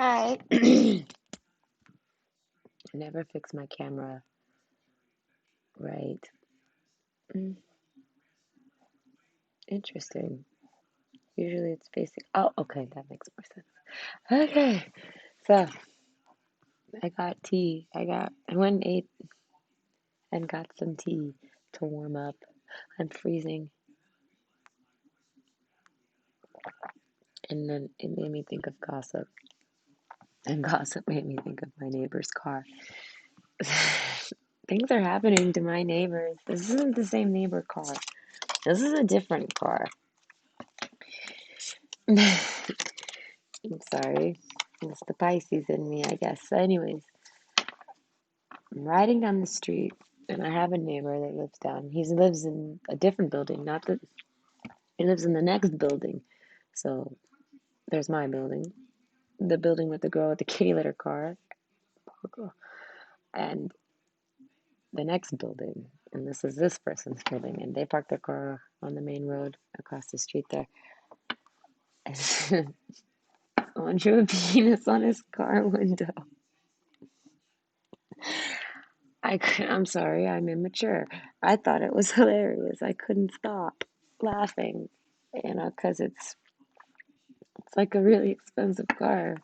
Hi. I never fix my camera right. Mm, Interesting. Usually it's facing. Oh, okay, that makes more sense. Okay, so I got tea. I went and ate and got some tea to warm up. I'm freezing, and then it made me think of gossip, and gossip made me think of my neighbor's car. Things are happening to my neighbors. This isn't the same neighbor car. This is a different car. I'm sorry. It's the Pisces in me, I guess. So anyways, I'm riding down the street and I have a neighbor that lives down. He lives in a different building, not that he lives in the next building. So there's my building, the building with the girl with the kitty litter car, and the next building. And this is this person's building. And they park their car on the main road across the street there. And someone drew a penis on his car window. I'm sorry, I'm immature. I thought it was hilarious. I couldn't stop laughing, because it's like a really expensive car.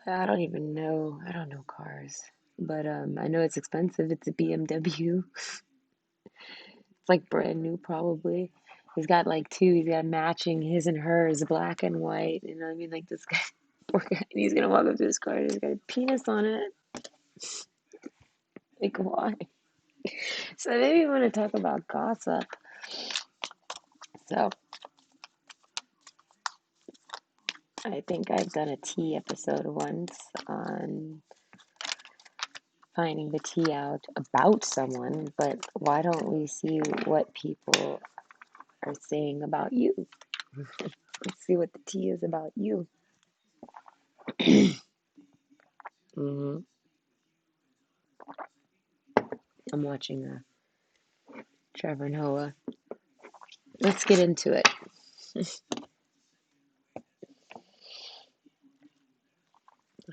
I don't even know. I don't know cars, but I know it's expensive. It's a BMW. It's like brand new, probably. He's got like two. He's got matching his and hers, black and white. You know what I mean? Like this guy, poor guy. And he's gonna walk up to his car and he's got a penis on it. Like why? So maybe you want to talk about gossip. So I think I've done a tea episode once on finding the tea out about someone, but why don't we see what people are saying about you? Let's see what the tea is about you. hmm I'm watching Trevor Noah. Let's get into it.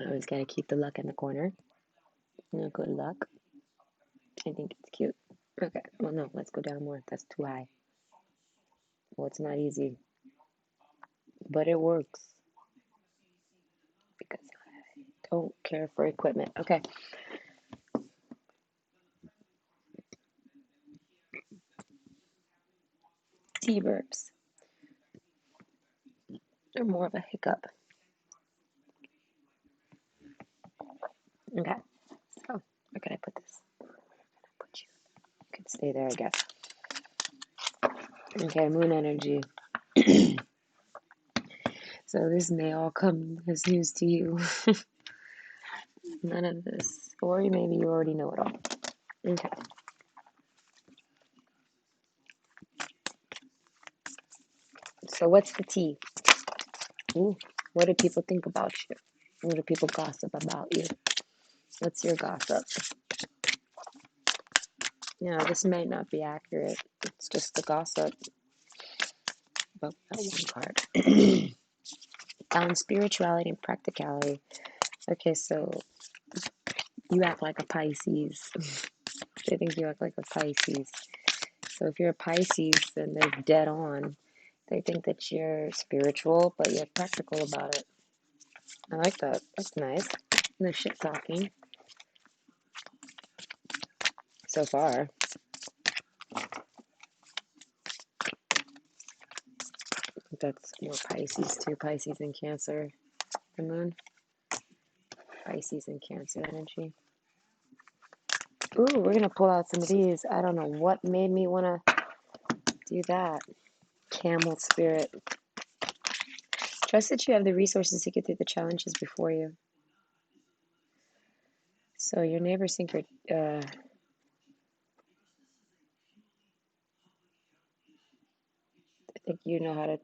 I always gotta keep the luck in the corner. No good luck. I think it's cute. Okay, well, no, let's go down more. That's too high. Well, it's not easy, but it works because I don't care for equipment. Okay, tea burps are more of a hiccup. Okay, so where can I put this? Put you. You can stay there, I guess. Okay, moon energy. So this may all come as news to you. None of this, or maybe you already know it all. Okay, so what's the tea? Ooh, what do people think about you? What do people gossip about you? What's your gossip? This might not be accurate. It's just the gossip about that one card. Balance spirituality and practicality. Okay, so you act like a Pisces. They think you act like a Pisces. So if you're a Pisces, then they're dead on. They think that you're spiritual, but you're practical about it. I like that. That's nice. No shit talking so far. That's more Pisces too. Pisces and Cancer. The moon. Pisces and Cancer energy. Ooh, we're gonna pull out some of these. I don't know what made me wanna do that. Camel spirit. Trust that you have the resources to get through the challenges before you. So your neighbors think I think you know how to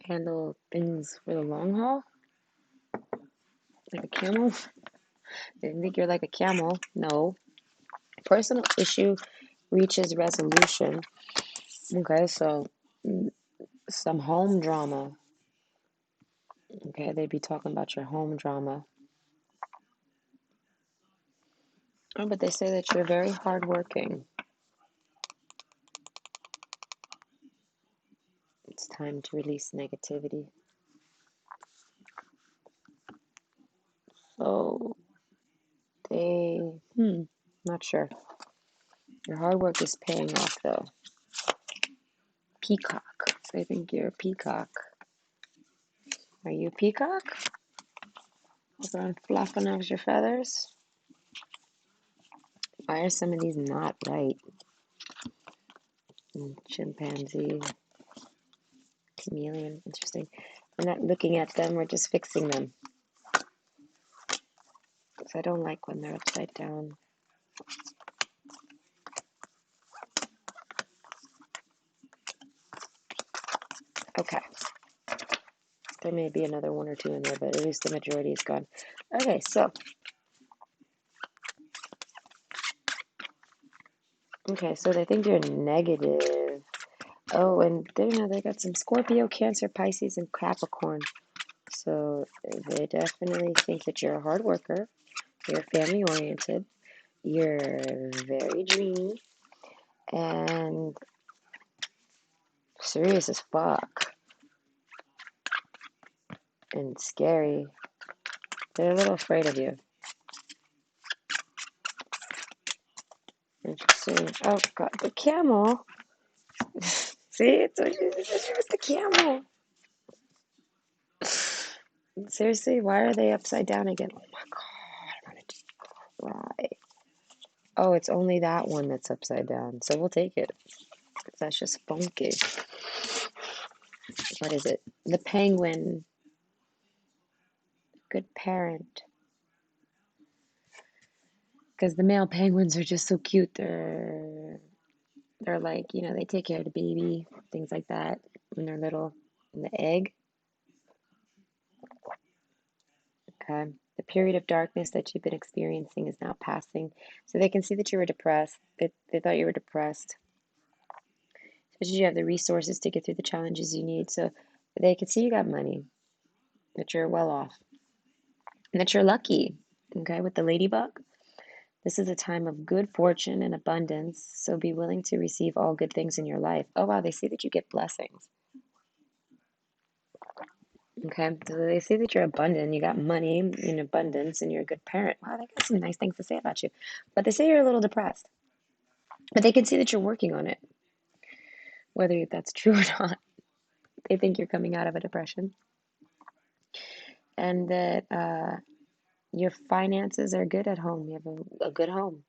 handle things for the long haul, like a camel. They think you're like a camel. No. Personal issue reaches resolution. Okay, so some home drama. Okay, they'd be talking about your home drama. Oh, but they say that you're very hardworking. It's time to release negativity. So they, not sure. Your hard work is paying off though. Peacock. So I think you're a peacock. Are you a peacock? Everyone fluffing out your feathers? Why are some of these not right? Chimpanzee, chameleon, interesting. We're not looking at them, we're just fixing them. Because I don't like when they're upside down. Okay. There may be another one or two in there, but at least the majority is gone. Okay, so. Okay, so they think you're negative. Oh, and they got some Scorpio, Cancer, Pisces, and Capricorn. So they definitely think that you're a hard worker, you're family oriented, you're very dreamy, and serious as fuck, and scary. They're a little afraid of you. Interesting. Oh god, the camel. See, it's the camel. Seriously, why are they upside down again? Oh my god, I'm gonna just cry. Oh, it's only that one that's upside down, so we'll take it. That's just funky. What is it? The penguin. Good parent. Because the male penguins are just so cute. They're like, they take care of the baby, things like that when they're little. And the egg. Okay. The period of darkness that you've been experiencing is now passing. So they can see that you were depressed. They thought you were depressed. So you have the resources to get through the challenges you need. So they can see you got money, that you're well off, and that you're lucky. Okay, with the ladybug. This is a time of good fortune and abundance, so be willing to receive all good things in your life. Oh, wow, they see that you get blessings. Okay, so they see that you're abundant, you got money in abundance, and you're a good parent. Wow, they got some nice things to say about you. But they say you're a little depressed. But they can see that you're working on it, whether that's true or not. They think you're coming out of a depression, and that your finances are good at home. You have a good home.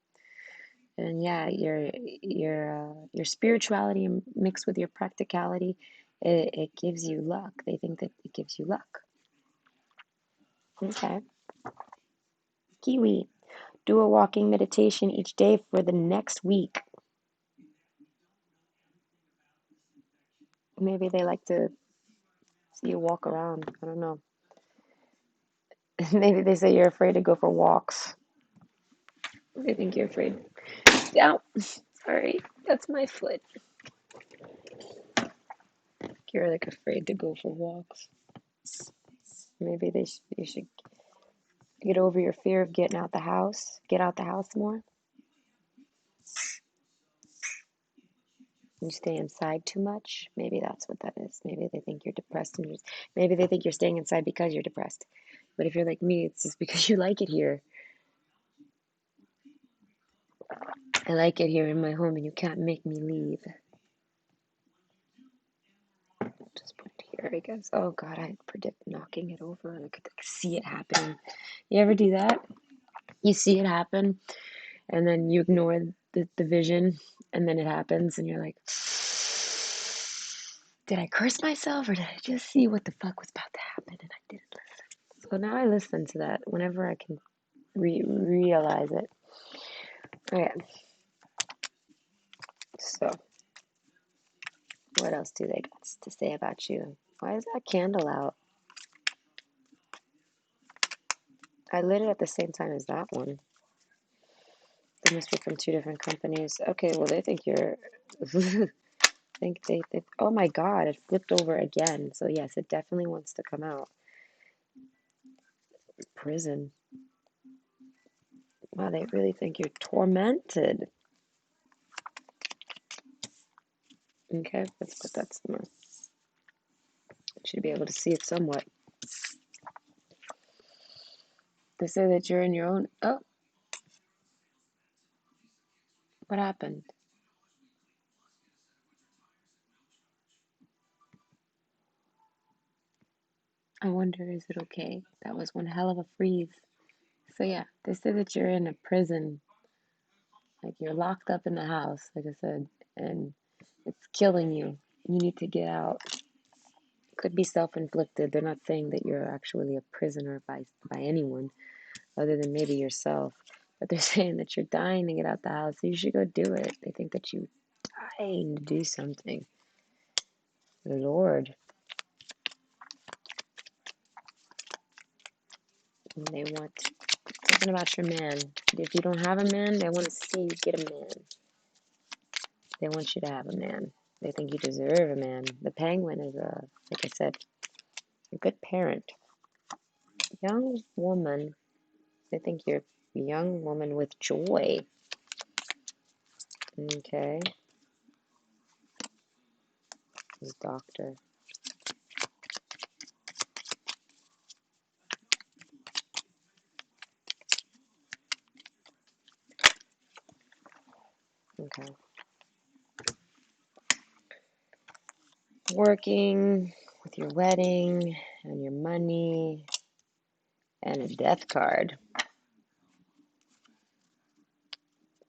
And yeah, your spirituality mixed with your practicality, it gives you luck. They think that it gives you luck. Okay. Kiwi. Do a walking meditation each day for the next week. Maybe they like to see you walk around. I don't know. Maybe they say you're afraid to go for walks. They think you're afraid. Yeah. Sorry, that's my foot. You're like afraid to go for walks. Maybe you should get over your fear of getting out the house. Get out the house more. You stay inside too much. Maybe that's what that is. Maybe they think you're depressed, and maybe they think you're staying inside because you're depressed. But if you're like me, it's just because you like it here. I like it here in my home, and you can't make me leave. Just put it here, I guess. Oh God, I predict knocking it over, and I could see it happening. You ever do that? You see it happen, and then you ignore the vision, and then it happens, and you're like, did I curse myself, or did I just see what the fuck was about to happen, and I didn't listen? So now I listen to that whenever I can realize it. Okay. So, what else do they got to say about you? Why is that candle out? I lit it at the same time as that one. They must be from two different companies. Okay, well, they think you're. think they. Oh my God, it flipped over again. So, yes, it definitely wants to come out. Prison. Wow, they really think you're tormented. Okay, let's put that somewhere. Should be able to see it somewhat. They say that you're in your own. Oh, what happened? I wonder, is it okay? That was one hell of a freeze. So, yeah, they say that you're in a prison. Like you're locked up in the house, like I said, and it's killing you. You need to get out. Could be self-inflicted. They're not saying that you're actually a prisoner by anyone other than maybe yourself. But they're saying that you're dying to get out the house. So you should go do it. They think that you're dying to do something. Lord. And they want something about your man. If you don't have a man, they want to see you get a man. They want you to have a man. They think you deserve a man. The penguin is like I said, a good parent. Young woman. They think you're a young woman with joy. Okay. This doctor. Okay. Working with your wedding and your money and a death card.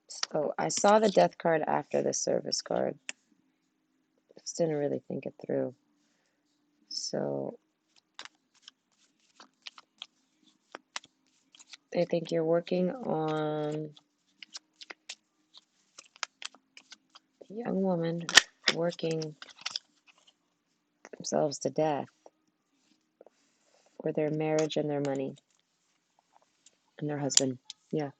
So I saw the death card after the service card. Just didn't really think it through. So they think you're working on a young woman working themselves to death for their marriage and their money and their husband. Yeah.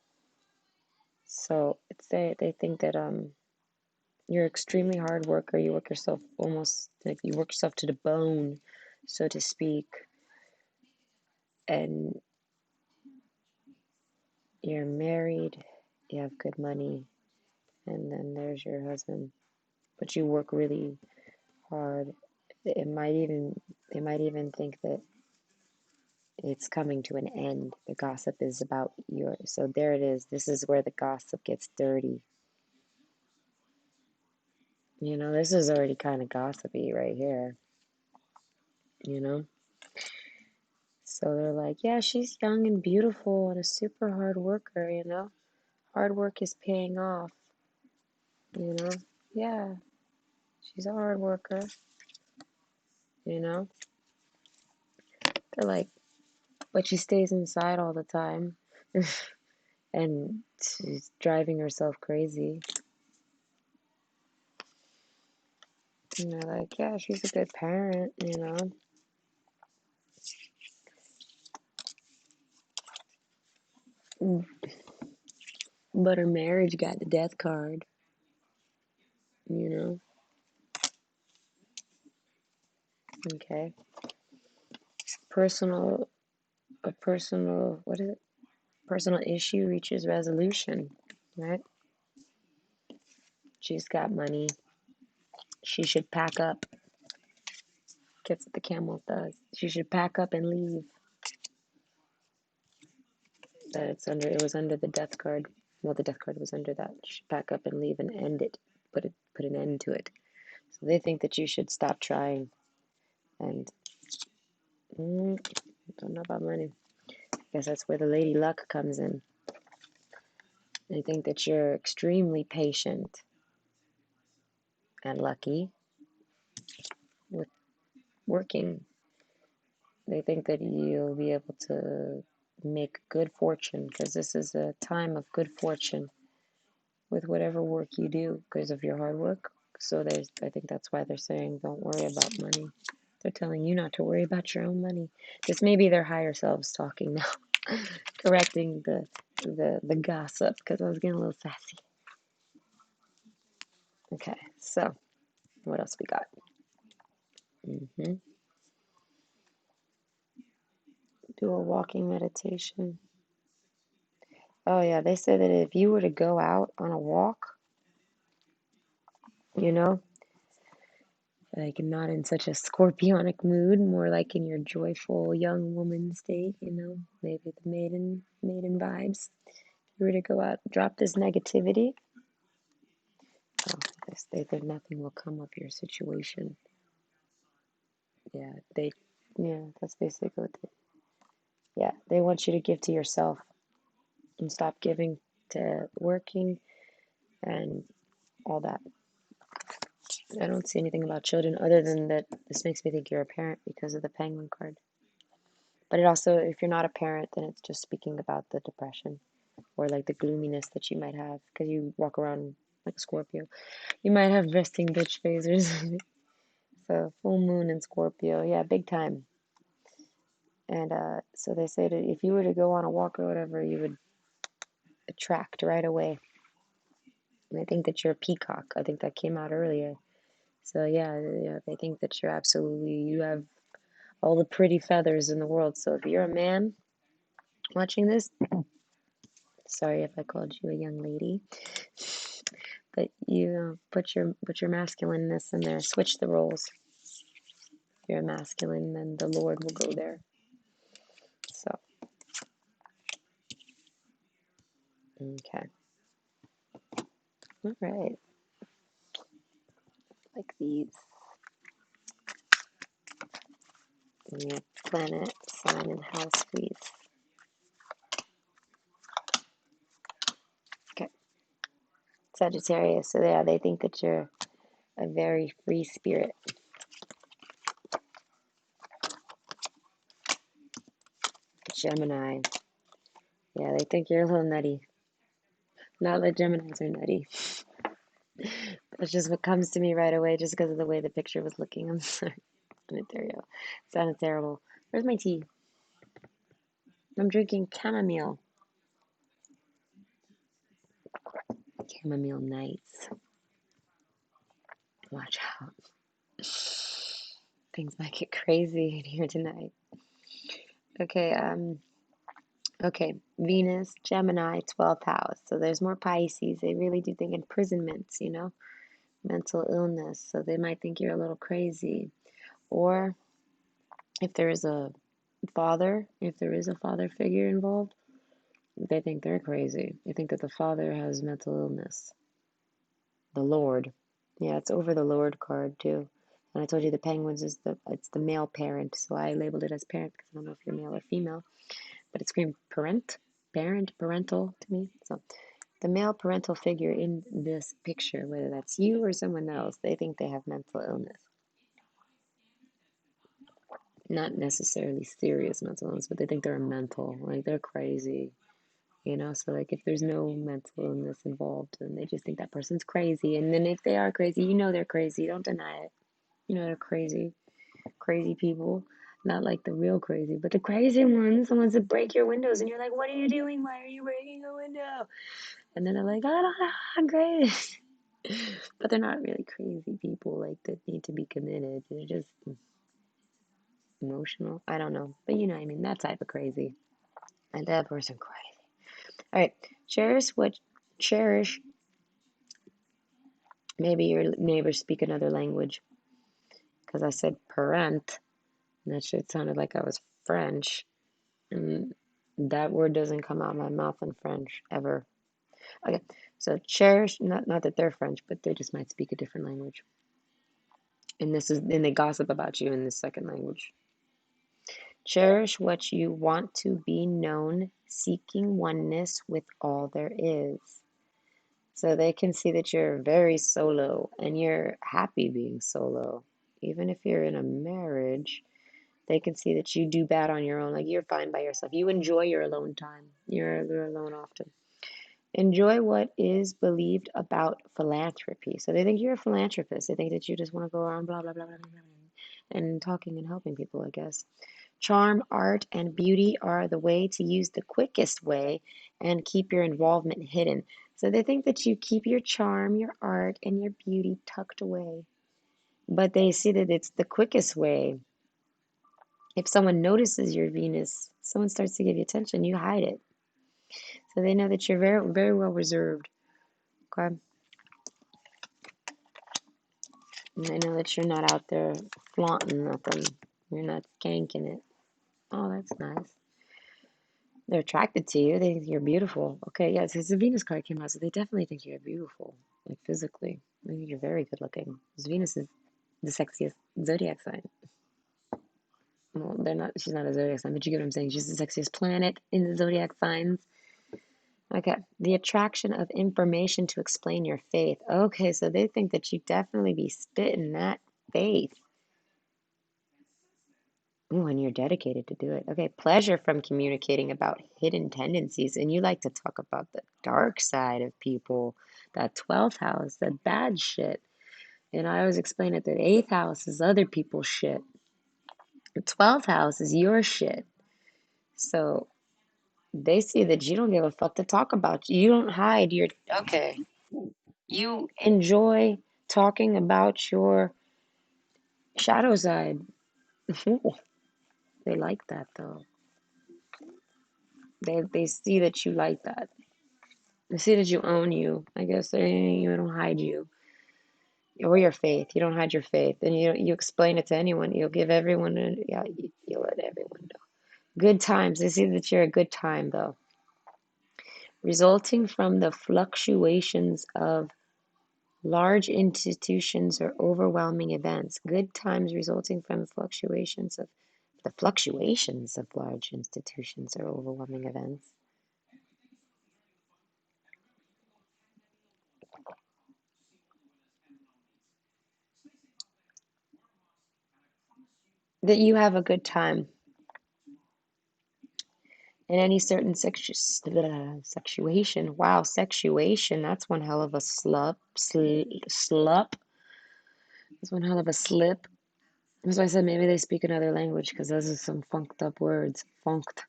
So it's they think that you're an extremely hard worker. You work yourself almost like you work yourself to the bone, so to speak, and you're married, you have good money, and then there's your husband. But you work really hard. It might even they might even think that it's coming to an end. The gossip is about your so there it is. This is where the gossip gets dirty. This is already kind of gossipy right here, you know? So they're like, yeah, she's young and beautiful and a super hard worker. Hard work is paying off, you know? Yeah, she's a hard worker, you know? They're like, but she stays inside all the time and she's driving herself crazy. And they're like, yeah, she's a good parent. But her marriage got the death card, you know? Okay. Personal, what is it? Personal issue reaches resolution, right? She's got money. She should pack up. Gets what the camel does. She should pack up and leave. It was under the death card. Well, the death card was under that. She should pack up and leave and end it. Put an end to it. So they think that you should stop trying. And don't know about money. I guess that's where the lady luck comes in. They think that you're extremely patient and lucky with working. They think that you'll be able to make good fortune because this is a time of good fortune with whatever work you do because of your hard work. So I think that's why they're saying don't worry about money. They're telling you not to worry about your own money. This may be their higher selves talking now, correcting the gossip because I was getting a little sassy. Okay, so what else we got? Do a walking meditation. Oh yeah, they say that if you were to go out on a walk, you know, like not in such a scorpionic mood, more like in your joyful young woman state, maybe the maiden vibes. If you were to go out, drop this negativity, oh, nothing will come of your situation. Yeah, that's basically what they want you to give to yourself and stop giving to working and all that. I don't see anything about children other than that this makes me think you're a parent because of the penguin card. But it also, if you're not a parent, then it's just speaking about the depression or like the gloominess that you might have because you walk around like a Scorpio. You might have resting bitch face or something. So full moon in Scorpio, yeah, big time. And so they say that if you were to go on a walk or whatever, you would attract right away. And I think that you're a peacock. I think that came out earlier. So yeah, they think that you have all the pretty feathers in the world. So if you're a man watching this, sorry if I called you a young lady, but put your masculineness in there. Switch the roles. If you're a masculine, then the Lord will go there. So okay, all right, like these. Yeah, planet, sign, and house, please. Okay, Sagittarius. So yeah, they think that you're a very free spirit. Gemini. Yeah, they think you're a little nutty. Not that Geminis are nutty. That's just what comes to me right away, just because of the way the picture was looking. I'm sorry. There you go. It sounded terrible. Where's my tea? I'm drinking chamomile. Chamomile nights. Watch out. Things might get crazy in here tonight. Okay, okay. Venus, Gemini, 12th house. So there's more Pisces. They really do think imprisonments, mental illness. So they might think you're a little crazy. Or if there is a father figure involved, they think they're crazy. They think that the father has mental illness. The Lord. Yeah, it's over the Lord card too. And I told you the penguins it's the male parent, so I labeled it as parent because I don't know if you're male or female, but it screamed parental to me. So the male parental figure in this picture, whether that's you or someone else, they think they have mental illness. Not necessarily serious mental illness, but they think they're mental, like they're crazy. So like if there's no mental illness involved, then they just think that person's crazy. And then if they are crazy, they're crazy. Don't deny it. They're crazy, crazy people. Not like the real crazy, but the crazy ones, the ones that break your windows, and you're like, "What are you doing? Why are you breaking a window?" And then they're like, "I don't know, I'm crazy," but they're not really crazy people like that need to be committed. They're just emotional. I don't know, but you know what I mean. That type of crazy, and that person crazy. All right, cherish. Maybe your neighbors speak another language, because I said parent, and that shit sounded like I was French. And that word doesn't come out of my mouth in French ever. Okay, so cherish, not that they're French, but they just might speak a different language. And they gossip about you in the second language. Cherish what you want to be known, seeking oneness with all there is. So they can see that you're very solo and you're happy being solo. Even if you're in a marriage, they can see that you do bad on your own. Like you're fine by yourself. You enjoy your alone time. You're alone often. Enjoy what is believed about philanthropy. So they think you're a philanthropist. They think that you just want to go around blah, blah, blah, blah, blah, blah, and talking and helping people, I guess. Charm, art, and beauty are the way to use the quickest way and keep your involvement hidden. So they think that you keep your charm, your art, and your beauty tucked away. But they see that it's the quickest way. If someone notices your Venus someone starts to give you attention, you hide it. So they know that you're very, very well reserved. Okay. And they know that you're not out there flaunting nothing. You're not skanking it. Oh, that's nice. They're attracted to you. They think you're beautiful. Okay, yes, it's a Venus card came out, so they definitely think you're beautiful, like physically. I think you're very good looking. 'Cause Venus is the sexiest zodiac sign. Well, they're not. She's not a zodiac sign, but you get what I'm saying. She's the sexiest planet in the zodiac signs. Okay, the attraction of information to explain your faith. Okay, so they think that you definitely be spitting that faith. Ooh, and you're dedicated to do it. Okay, pleasure from communicating about hidden tendencies. And you like to talk about the dark side of people, that 12th house, that bad shit. And I always explain it that 8th house is other people's shit. The 12th house is your shit. So they see that you don't give a fuck to talk about. You don't hide your. Okay. You enjoy talking about your shadow side. Ooh, they like that though. They see that you like that. They see that you own you. I guess you don't hide you or your faith. You don't hide your faith, and you explain it to anyone. You'll give everyone. Yeah, you let everyone know. Good times. They see that you're a good time though, resulting from the fluctuations of large institutions or overwhelming events. Good times resulting from the fluctuations of large institutions or overwhelming events. That you have a good time in any certain sexuation. Wow, sexuation. That's one hell of a slup. That's one hell of a slip. That's why I said maybe they speak another language because those are some funked up words. Funked.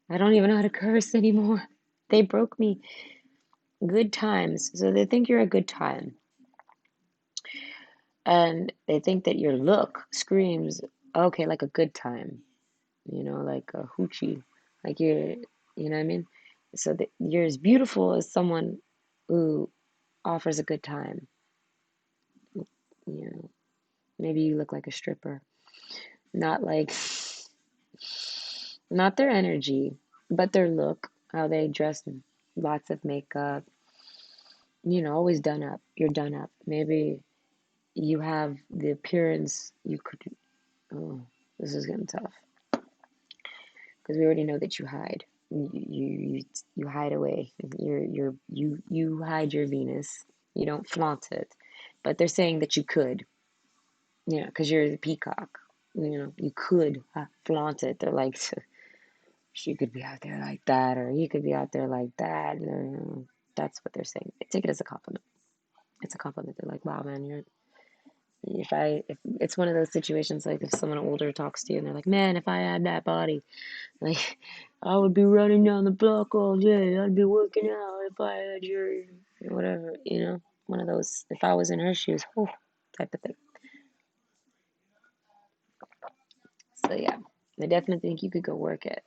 I don't even know how to curse anymore. They broke me. Good times. So they think you're a good time. And they think that your look screams, okay, like a good time, like a hoochie, like you know what I mean? So that you're as beautiful as someone who offers a good time. You know, maybe you look like a stripper, not like, not their energy, but their look, how they dress, lots of makeup, always done up. You're done up. Maybe you have the appearance you could, oh, this is getting tough because we already know that you hide. You hide away. You hide your Venus. You don't flaunt it, but they're saying that you could, because you're the peacock. You could flaunt it. They're like, she could be out there like that, or he could be out there like that. And that's what they're saying. I take it as a compliment. It's a compliment. They're like, wow, man, if it's one of those situations like if someone older talks to you and they're like, man, if I had that body, like I would be running down the block all day. I'd be working out if I had your whatever, one of those. If I was in her shoes, oh, type of thing. So yeah, I definitely think you could go work it,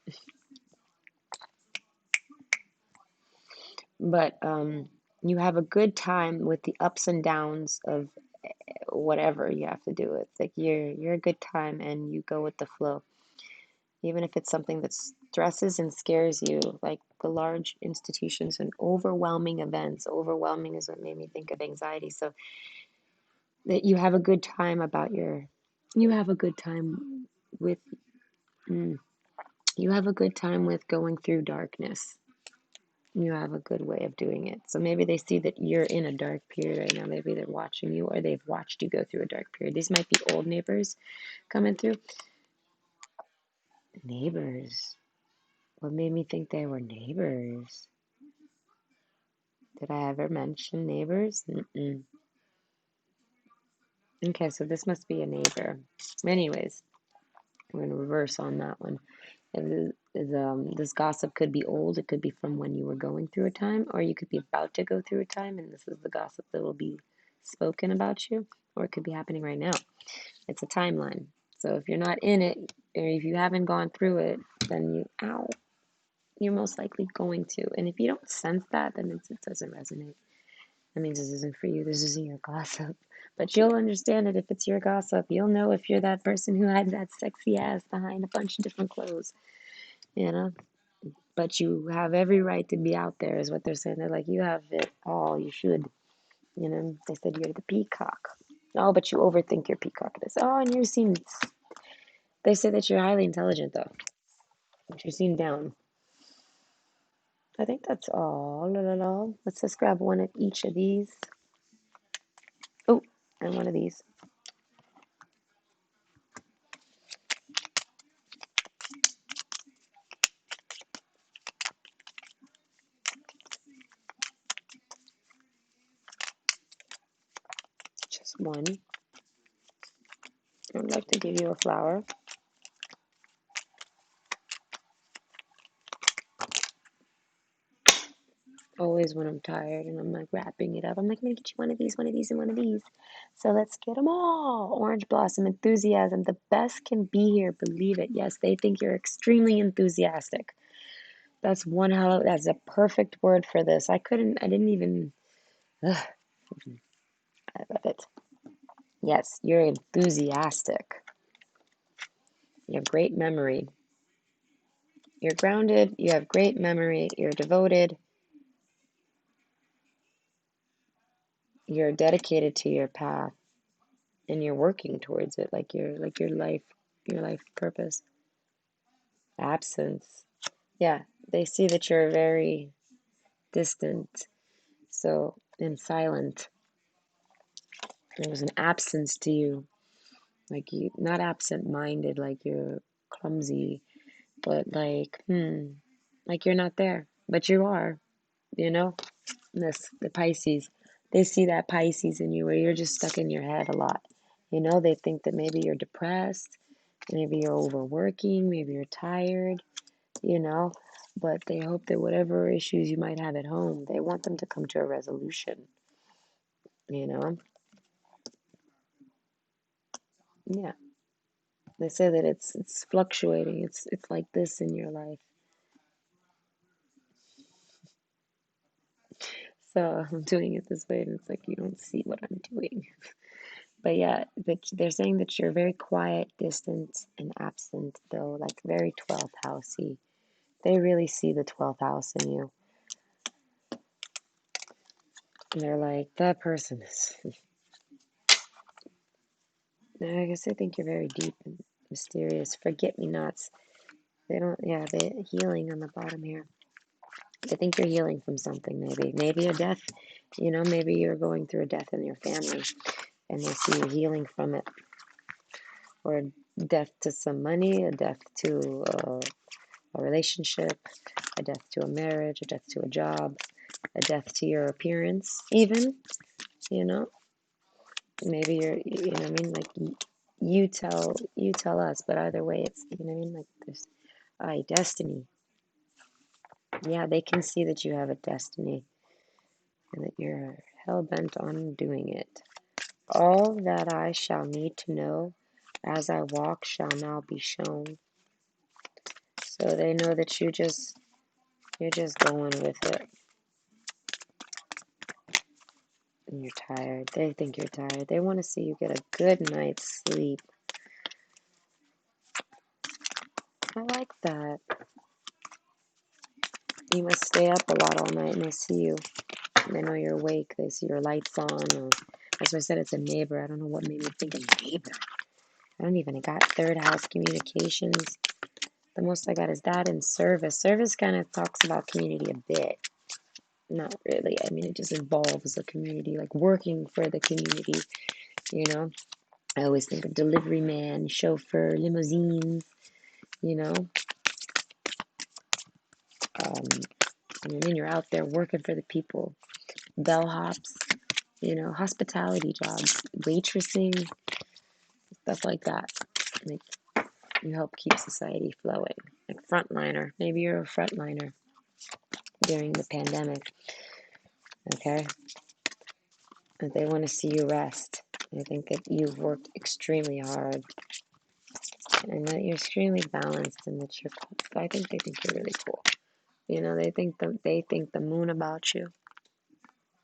but you have a good time with the ups and downs of whatever you have to do with. Like you're a good time and you go with the flow. Even if it's something that stresses and scares you, like the large institutions and overwhelming events. Overwhelming is what made me think of anxiety. So that you have a good time you have a good time with, mm, you have a good time with going through darkness. You have a good way of doing it. So maybe they see that you're in a dark period right now. Maybe they're watching you or they've watched you go through a dark period. These might be old neighbors coming through. Neighbors. What made me think they were neighbors? Did I ever mention neighbors? Mm-mm. Okay, so this must be a neighbor. Anyways, we're going to reverse on that one. This gossip could be old. It could be from when you were going through a time, or you could be about to go through a time, and this is the gossip that will be spoken about you, or it could be happening right now. It's a timeline. So if you're not in it, or if you haven't gone through it, then you're most likely going to. And if you don't sense that, then it doesn't resonate. That means this isn't for you. This isn't your gossip. But you'll understand it if it's your gossip. You'll know if you're that person who had that sexy ass behind a bunch of different clothes, you know? But you have every right to be out there, is what they're saying. They're like, you have it all. You should. You know, they said you're the peacock. Oh, but you overthink your peacockness. Oh, and you seem, they say that you're highly intelligent, though. But you seem down. I think that's all. La, la, la. Let's just grab one of each of these. Oh, and one of these. Just one. I'd like to give you a flower. Always when I'm tired and I'm like wrapping it up, I'm like, I'm gonna get you one of these, one of these, and one of these. So let's get them all. Orange blossom enthusiasm. The best can be here. Believe it. Yes, they think you're extremely enthusiastic. That's one hell. That's a perfect word for this. I didn't even. Ugh, I love it. Yes, you're enthusiastic. You have great memory. You're grounded. You have great memory. You're devoted. You're dedicated to your path, and you're working towards it, like your life purpose. Absence. Yeah, they see that you're very distant, so and silent. There's an absence to you, like you not absent-minded, like you're clumsy, but like you're not there, but you are. You know, this the Pisces. They see that Pisces in you where you're just stuck in your head a lot. You know, they think that maybe you're depressed, maybe you're overworking, maybe you're tired, you know, but they hope that whatever issues you might have at home, they want them to come to a resolution, you know? Yeah. They say that it's fluctuating. It's like this in your life. So I'm doing it this way, and it's like you don't see what I'm doing. But yeah, but they're saying that you're very quiet, distant, and absent, though, like very 12th housey. They really see the 12th house in you. And they're like, that person is. I guess I think you're very deep and mysterious. Forget me nots. They don't, yeah, the healing on the bottom here. I think you're healing from something, maybe. Maybe a death, you know, maybe you're going through a death in your family and they see you healing from it. Or a death to some money, a death to a relationship, a death to a marriage, a death to a job, a death to your appearance, even, you know. Maybe you know what I mean? Like you tell us, but either way, it's, you know what I mean? Like there's destiny. Yeah, they can see that you have a destiny and that you're hell bent on doing it. All that I shall need to know as I walk shall now be shown. So they know that you're just going with it. And you're tired. They think you're tired. They want to see you get a good night's sleep. I like that. You must stay up a lot all night and they see you. They know you're awake. They see your lights on. Or, as I said, it's a neighbor. I don't know what made me think of neighbor. I don't even got third house communications. The most I got is that and service. Service kind of talks about community a bit. Not really. I mean, it just involves the community, like working for the community, you know. I always think of delivery man, chauffeur, limousines, you know. I mean, you're out there working for the people. Bellhops, you know, hospitality jobs, waitressing, stuff like that. Like, you help keep society flowing. Like frontliner. Maybe you're a frontliner during the pandemic, okay? And they want to see you rest. They think that you've worked extremely hard. and that you're extremely balanced and that you're cool. I think they think you're really cool. You know, they think the moon about you.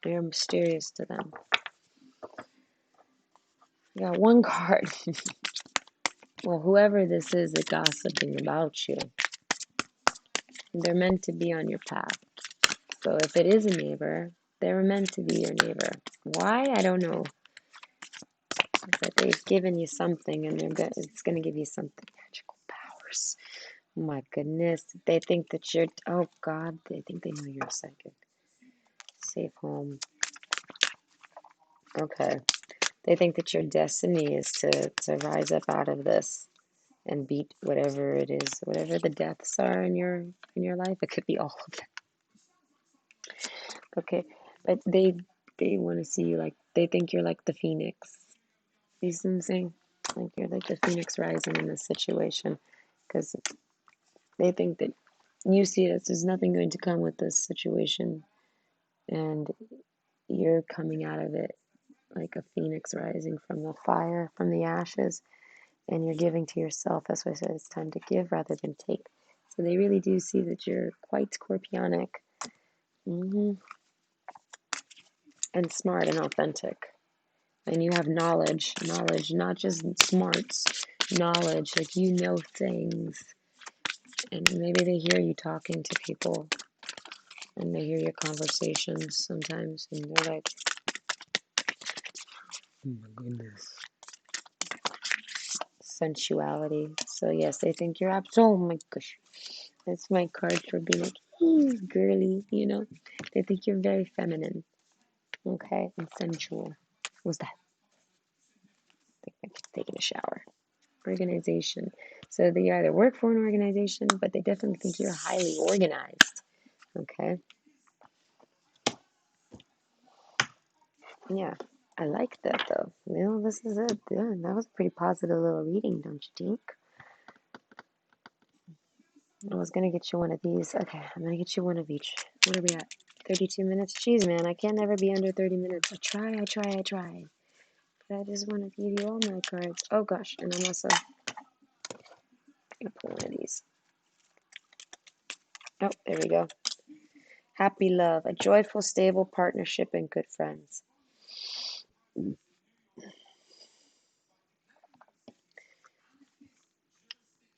You're mysterious to them. You got one card. Well, whoever this is that gossiping about you, they're meant to be on your path. So if it is a neighbor, they're meant to be your neighbor. Why? I don't know. But they've given you something, and it's going to give you something. Magical powers. Oh my goodness. They think that you're, oh God, they think they know you're a psychic. Safe home. Okay. They think that your destiny is to rise up out of this and beat whatever it is, whatever the deaths are in your life. It could be all of them. Okay. But they want to see you like they think you're like the phoenix. You see what I'm saying? Like you're like the phoenix rising in this situation. Because they think that you see it as there's nothing going to come with this situation and you're coming out of it like a phoenix rising from the fire, from the ashes, and you're giving to yourself. That's why I said it's time to give rather than take. So they really do see that you're quite scorpionic, and smart and authentic. And you have knowledge, not just smarts, knowledge, like you know things. And maybe they hear you talking to people and they hear your conversations sometimes and they're like, oh my goodness. Sensuality. So yes, they think you're oh my gosh. That's my card for being like, girly, you know. They think you're very feminine, okay, and sensual. What's that? I think I'm taking a shower. Organization. So they either work for an organization, but they definitely think you're highly organized, okay? Yeah, I like that though. You know, this is it. Yeah, that was a pretty positive little reading, don't you think? I was gonna get you one of these. Okay, I'm gonna get you one of each. What are we at? 32 minutes? Jeez, man, I can't never be under 30 minutes. I try. But I just want to give you all my cards. Oh gosh, and I'm also gonna pull one of these. Oh, there we go. Happy love, a joyful, stable partnership, and good friends.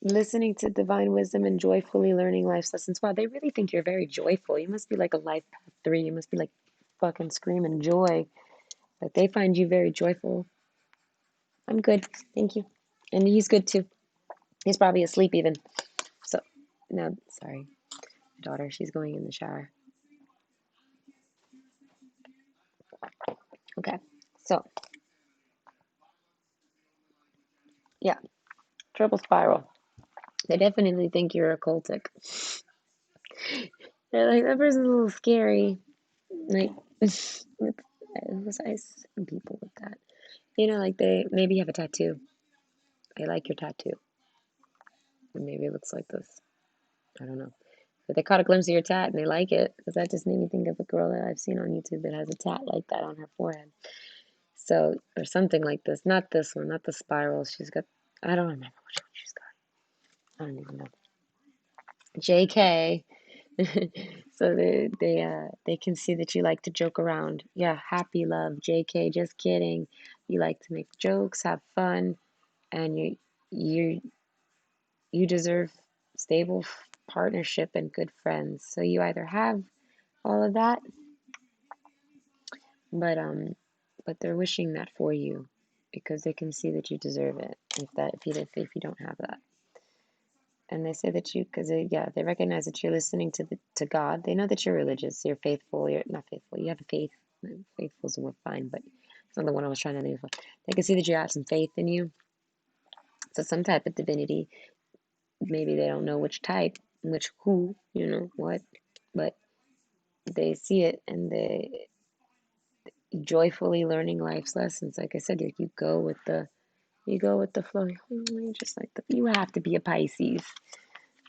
Listening to divine wisdom and joyfully learning life's lessons. Wow, they really think you're very joyful. You must be like a life path 3. You must be like fucking screaming joy. But they find you very joyful. I'm good. Thank you. And he's good too. He's probably asleep even. So, no, sorry. My daughter, she's going in the shower. Okay. So, yeah, triple spiral. They definitely think you're occultic. They're like, that person's a little scary. Like, I see people with that. You know, like they maybe have a tattoo. They like your tattoo. And maybe it looks like this. I don't know. But they caught a glimpse of your tat and they like it. Because that just made me think of a girl that I've seen on YouTube that has a tat like that on her forehead. So, or something like this. Not this one, not the spiral. She's got, I don't remember which one she's got. I don't even know. JK. So they can see that you like to joke around. Yeah, happy love, JK, just kidding. You like to make jokes, have fun, and you you deserve stable partnership and good friends. So you either have all of that, but but they're wishing that for you because they can see that you deserve it. If you don't have that. And they say that you, because they recognize that you're listening to God. They know that you're religious, you're faithful, you're not faithful. You have a faith. Faithful is a word fine, but it's not the one I was trying to think of. They can see that you have some faith in you. So some type of divinity. Maybe they don't know which type, which who, what, but they see it and they joyfully learning life's lessons. Like I said, you go with the flow. You're just like you have to be a Pisces.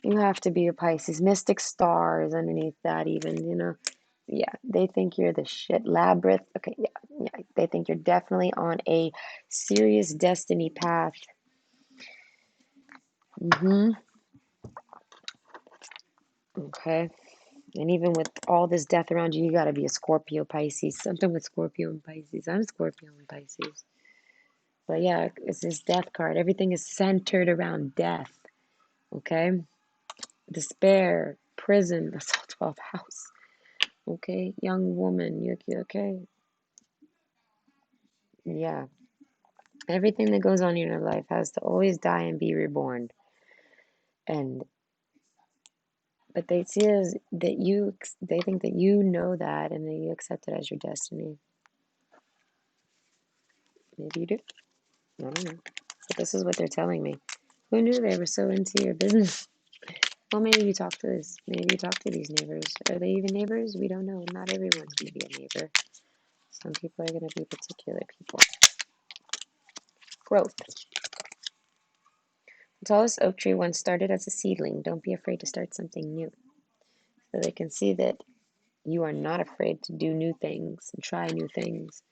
You have to be a Pisces. Mystic stars underneath that, even. Yeah, they think you're the shit. Labyrinth. Okay, yeah. They think you're definitely on a serious destiny path. Mm-hmm. Okay. And even with all this death around you, you got to be a Scorpio Pisces. Something with Scorpio and Pisces. I'm Scorpio and Pisces. But yeah, it's this death card. Everything is centered around death. Okay. Despair, prison. That's all 12th house. Okay. Young woman. You okay? Yeah. Everything that goes on in your life has to always die and be reborn. And but they see it as that they think that you know that and that you accept it as your destiny. Maybe you do. I don't know. But this is what they're telling me. Who knew they were so into your business? Well, maybe you talk to this. Maybe you talk to these neighbors. Are they even neighbors? We don't know. Not everyone's going to be a neighbor. Some people are going to be particular people. Growth. The tallest oak tree once started as a seedling. Don't be afraid to start something new. So they can see that you are not afraid to do new things and try new things.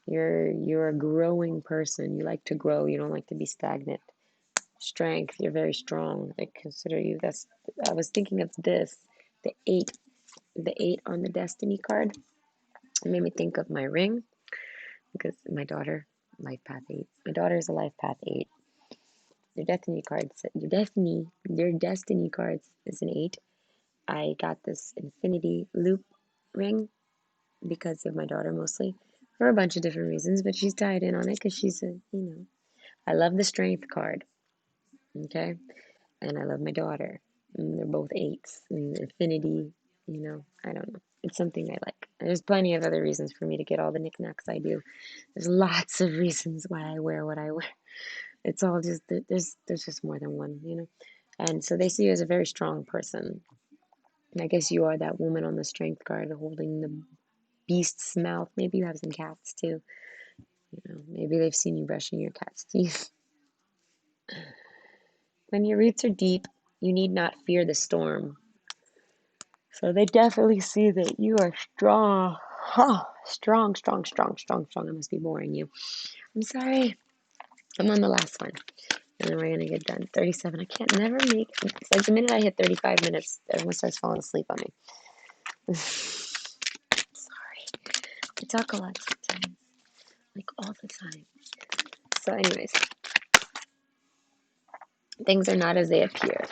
You're a growing person. You like to grow. You don't like to be stagnant. Strength. You're very strong. I consider you. That's. I was thinking of this. The eight. The eight on the destiny card. It made me think of my ring because my daughter, life path eight. My daughter is a life path eight. Your destiny cards is an eight. I got this infinity loop ring because of my daughter mostly, for a bunch of different reasons, but she's tied in on it because she's I love the strength card, okay? And I love my daughter. And they're both eights and infinity, I don't know. It's something I like. There's plenty of other reasons for me to get all the knickknacks I do. There's lots of reasons why I wear what I wear. It's all just there's just more than one. And so they see you as a very strong person. And I guess you are that woman on the strength card holding the beast's mouth. Maybe you have some cats too. Maybe they've seen you brushing your cat's teeth. When your roots are deep, you need not fear the storm. So they definitely see that you are strong. Strong, strong, strong, strong, strong. I must be boring you. I'm sorry. I'm on the last one. And then we're going to get done. 37. I can't never make. It's like the minute I hit 35 minutes, everyone starts falling asleep on me. Sorry. I talk a lot sometimes. Like all the time. So, anyways, things are not as they appear.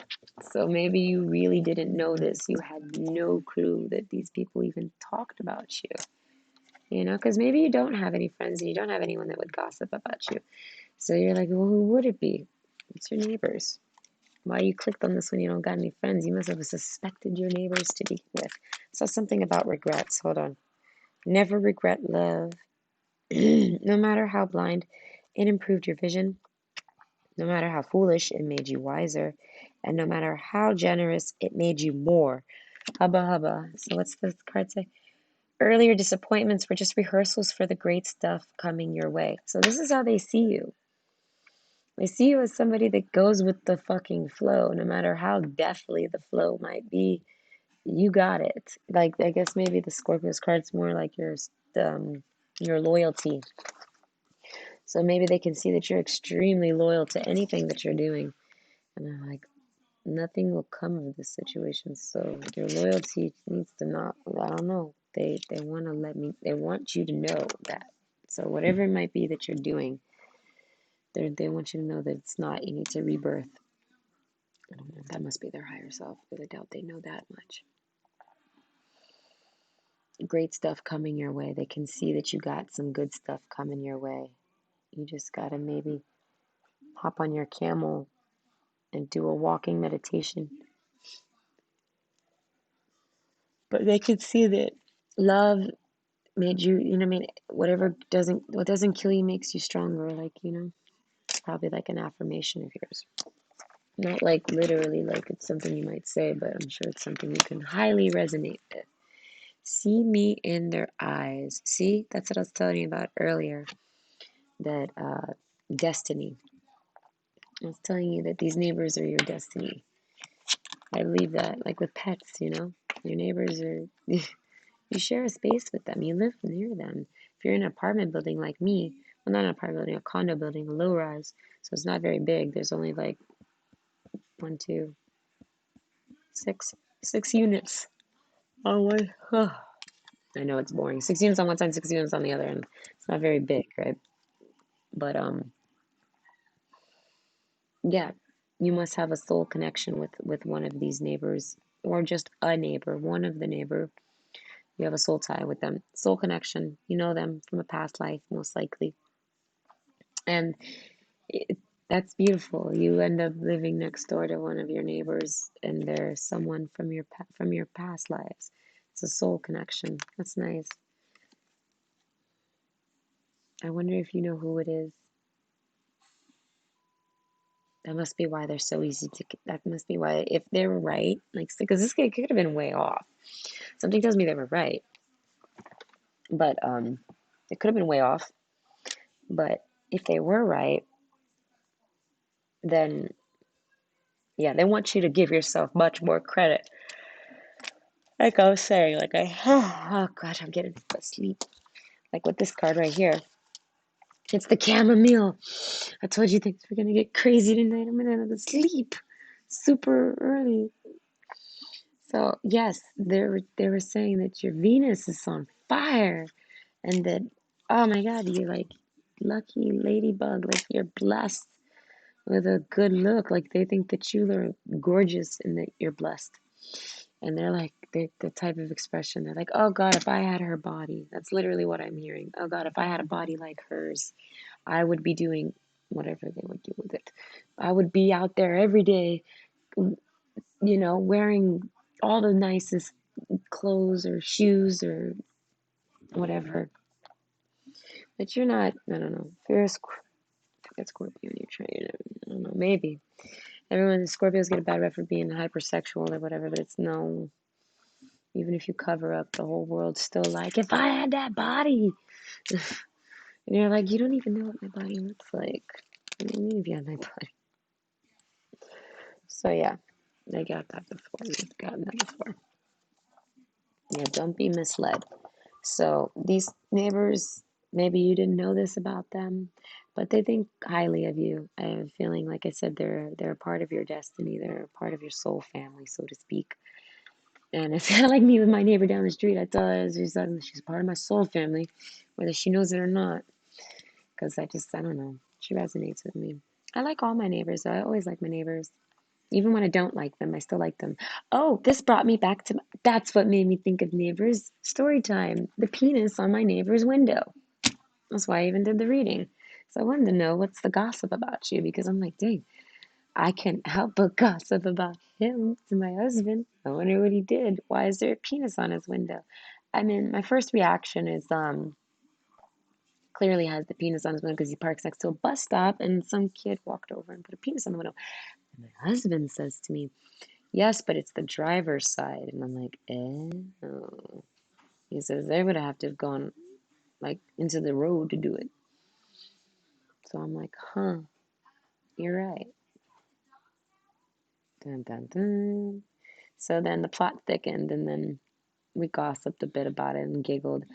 So maybe you really didn't know this. You had no clue that these people even talked about you. Because maybe you don't have any friends and you don't have anyone that would gossip about you. So you're like, well, who would it be? It's your neighbors. Why you clicked on this when you don't got any friends? You must have suspected your neighbors to begin with. So something about regrets. Hold on. Never regret love. No matter how blind, it improved your vision. No matter how foolish, it made you wiser. And no matter how generous, it made you more. Hubba hubba. So what's the card say? Earlier disappointments were just rehearsals for the great stuff coming your way. So this is how they see you. They see you as somebody that goes with the fucking flow, no matter how deathly the flow might be. You got it. Like I guess maybe the Scorpio's card's more like your loyalty. So maybe they can see that you're extremely loyal to anything that you're doing. And they're like, nothing will come of this situation. So your loyalty needs to not, I don't know. They want to they want you to know that. So whatever it might be that you're doing, they want you to know that it's not, you need to rebirth. I don't know. That must be their higher self, because I doubt they know that much. Great stuff coming your way. They can see that you got some good stuff coming your way. You just got to maybe hop on your camel and do a walking meditation. But they can see that love made you, I mean, what doesn't kill you makes you stronger, like, probably like an affirmation of yours. Not like literally like it's something you might say, but I'm sure it's something you can highly resonate with. See me in their eyes. See, that's what I was telling you about earlier, that destiny. I was telling you that these neighbors are your destiny. I believe that, like with pets, your neighbors are, you share a space with them, you live near them. If you're in an apartment building like me, well, not an apartment building, a condo building, a low rise, so it's not very big. There's only like One, two, six, 6 units. Oh, what? I know it's boring. 6 units on one side, 6 units on the other, and it's not very big, right? But yeah, you must have a soul connection with one of these neighbors, or just a neighbor, one of the neighbor. You have a soul tie with them, soul connection. You know them from a past life, most likely, and it, that's beautiful. You end up living next door to one of your neighbors, and they're someone from your past lives. It's a soul connection. That's nice. I wonder if you know who it is. That must be why they're so easy to. That must be why, if they're right, like, because this kid could have been way off. Something tells me they were right, but it could have been way off. But if they were right, then yeah, they want you to give yourself much more credit. Like I was saying, like oh gosh, I'm getting asleep. Like with this card right here, it's the chamomile. I told you things were gonna get crazy tonight. I'm gonna have to sleep super early. So yes, they were saying that your Venus is on fire, and that oh my God, you're like lucky ladybug, like you're blessed with a good look. Like they think that you are gorgeous and that you're blessed. And they're like the type of expression. They're like, oh God, if I had her body. That's literally what I'm hearing. Oh God, if I had a body like hers, I would be doing whatever they would do with it. I would be out there every day, wearing all the nicest clothes or shoes or whatever. But you're not, I don't know. If you're a Scorpio and you're trying, I don't know, maybe. Everyone, Scorpios get a bad rep for being hypersexual or whatever, but it's no, even if you cover up, the whole world's still like, if I had that body. And you're like, you don't even know what my body looks like. What do you mean if you had my body? So yeah, I got that before. You've gotten that before. Yeah, don't be misled. So these neighbors, maybe you didn't know this about them, but they think highly of you. I have a feeling, like I said, they're a part of your destiny. They're a part of your soul family, so to speak. And it's kind of like me with my neighbor down the street. I tell her she's part of my soul family, whether she knows it or not. Because I don't know. She resonates with me. I like all my neighbors, though. I always like my neighbors. Even when I don't like them, I still like them. Oh, this brought me back to, that's what made me think of neighbors. Story time. The penis on my neighbor's window. That's why I even did the reading. So I wanted to know what's the gossip about you, because I'm like, dang, I can't help but gossip about him to my husband. I wonder what he did. Why is there a penis on his window? I mean, my first reaction is clearly has the penis on his window because he parks next to a bus stop and some kid walked over and put a penis on the window. And my husband says to me, yes, but it's the driver's side. And I'm like, oh. He says they would have to have gone like into the road to do it. So I'm like, huh, you're right. Dun, dun, dun. So then the plot thickened, and then we gossiped a bit about it and giggled.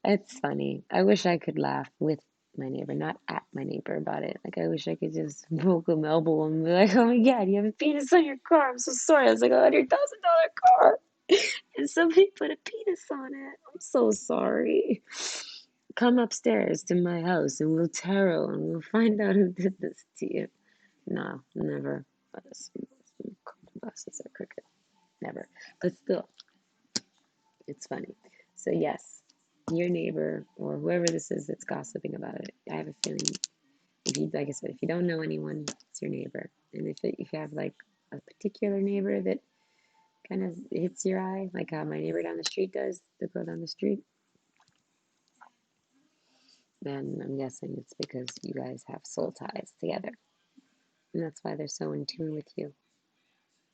It's funny. I wish I could laugh with my neighbor, not at my neighbor about it. Like, I wish I could just poke him, elbow him, and be like, oh my God, you have a penis on your car. I'm so sorry. I was like, $100,000 car. And somebody put a penis on it. I'm so sorry. Come upstairs to my house and we'll tarot and we'll find out who did this to you. No, never. Buses are crooked. Never. But still, it's funny. So yes, your neighbor or whoever this is that's gossiping about it, I have a feeling if you, like I said, if you don't know anyone, it's your neighbor. And if you have like a particular neighbor that kind of hits your eye, like how my neighbor down the street does, the girl down the street, then I'm guessing it's because you guys have soul ties together. And that's why they're so in tune with you.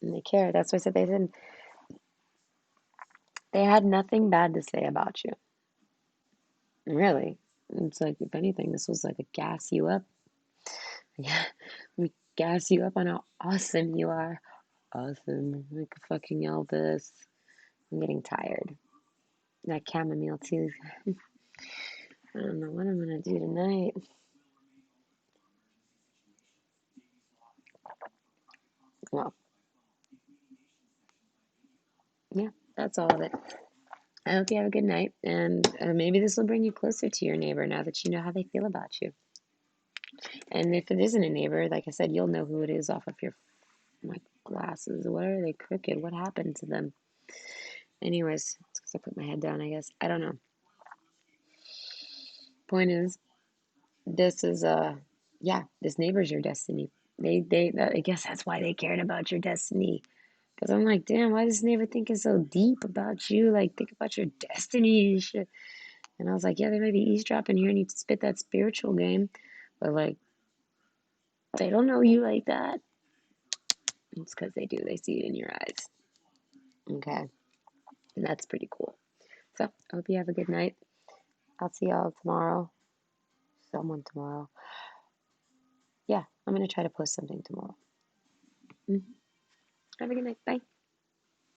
And they care. That's why I said they had nothing bad to say about you. Really. It's like, if anything, this was like a gas you up. Yeah. We gas you up on how awesome you are. Awesome. Like a fucking Elvis. I'm getting tired. That chamomile tea. I don't know what I'm gonna do tonight. Well, yeah, that's all of it. I hope you have a good night, and maybe this will bring you closer to your neighbor now that you know how they feel about you. And if it isn't a neighbor, like I said, you'll know who it is off of your my glasses. What are they crooked? What happened to them? Anyways, it's because I put my head down, I guess. I don't know. Point is, this is yeah, this neighbor's your destiny. I guess that's why they cared about your destiny. Because I'm like, damn, why does this neighbor thinking so deep about you? Like, think about your destiny and shit. And I was like, yeah, they might be eavesdropping here and you spit that spiritual game, but like, they don't know you like that. It's because they do. They see it in your eyes. Okay. And that's pretty cool. So I hope you have a good night. I'll see y'all tomorrow. Someone tomorrow. Yeah, I'm going to try to post something tomorrow. Mhm. Have a good night. Bye.